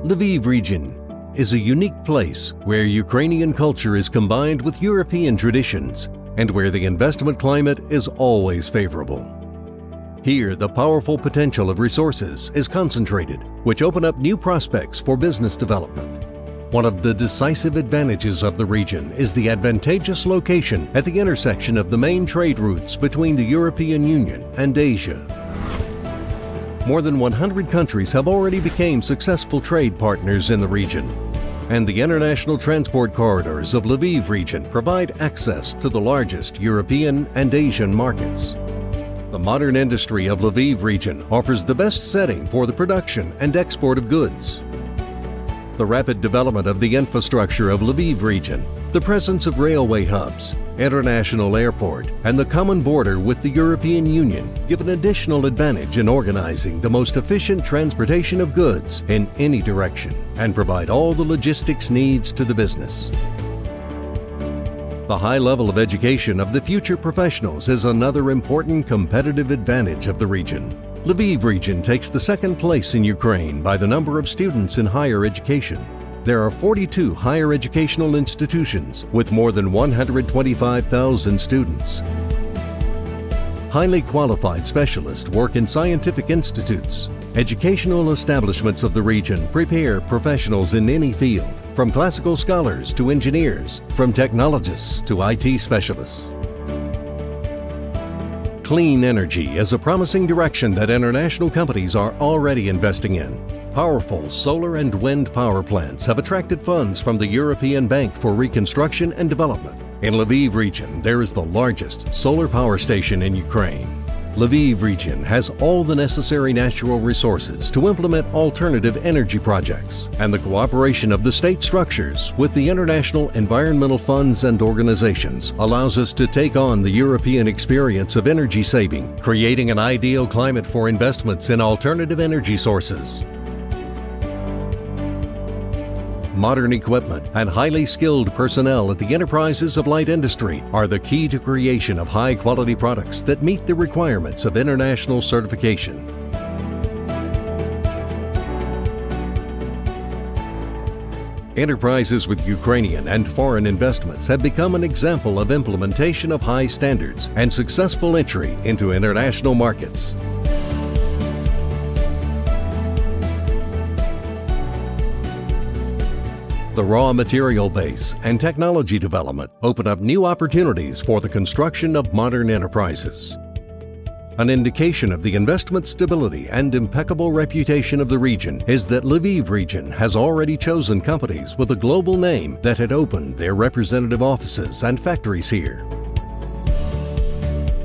Lviv region is a unique place where Ukrainian culture is combined with European traditions and where the investment climate is always favorable. Here, the powerful potential of resources is concentrated, which open up new prospects for business development. One of the decisive advantages of the region is the advantageous location at the intersection of the main trade routes between the European Union and Asia. More than 100 countries have already become successful trade partners in the region, and the international transport corridors of Lviv region provide access to the largest European and Asian markets. The modern industry of Lviv region offers the best setting for the production and export of goods. The rapid development of the infrastructure of Lviv region, the presence of railway hubs, international airport, and the common border with the European Union give an additional advantage in organizing the most efficient transportation of goods in any direction and provide all the logistics needs to the business. The high level of education of the future professionals is another important competitive advantage of the region. Lviv region takes the second place in Ukraine by the number of students in higher education. There are 42 higher educational institutions with more than 125,000 students. Highly qualified specialists work in scientific institutes. Educational establishments of the region prepare professionals in any field, from classical scholars to engineers, from technologists to IT specialists. Clean energy is a promising direction that international companies are already investing in. Powerful solar and wind power plants have attracted funds from the European Bank for Reconstruction and Development. In Lviv region, there is the largest solar power station in Ukraine. Lviv region has all the necessary natural resources to implement alternative energy projects, and the cooperation of the state structures with the international environmental funds and organizations allows us to take on the European experience of energy saving, creating an ideal climate for investments in alternative energy sources. Modern equipment and highly skilled personnel at the enterprises of light industry are the key to creation of high-quality products that meet the requirements of international certification. Enterprises with Ukrainian and foreign investments have become an example of implementation of high standards and successful entry into international markets. The raw material base and technology development open up new opportunities for the construction of modern enterprises. An indication of the investment stability and impeccable reputation of the region is that Lviv region has already chosen companies with a global name that had opened their representative offices and factories here.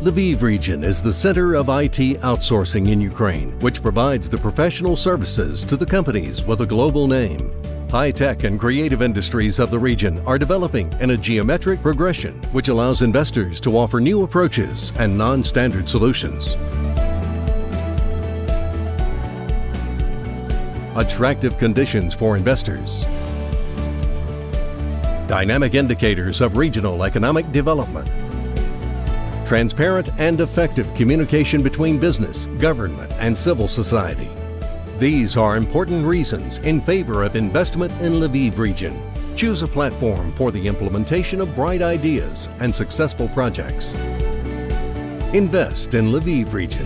Lviv region is the center of IT outsourcing in Ukraine, which provides the professional services to the companies with a global name. High-tech and creative industries of the region are developing in a geometric progression, which allows investors to offer new approaches and non-standard solutions. Attractive conditions for investors. Dynamic indicators of regional economic development. Transparent and effective communication between business, government, and civil society. These are important reasons in favor of investment in Lviv region. Choose a platform for the implementation of bright ideas and successful projects. Invest in Lviv region.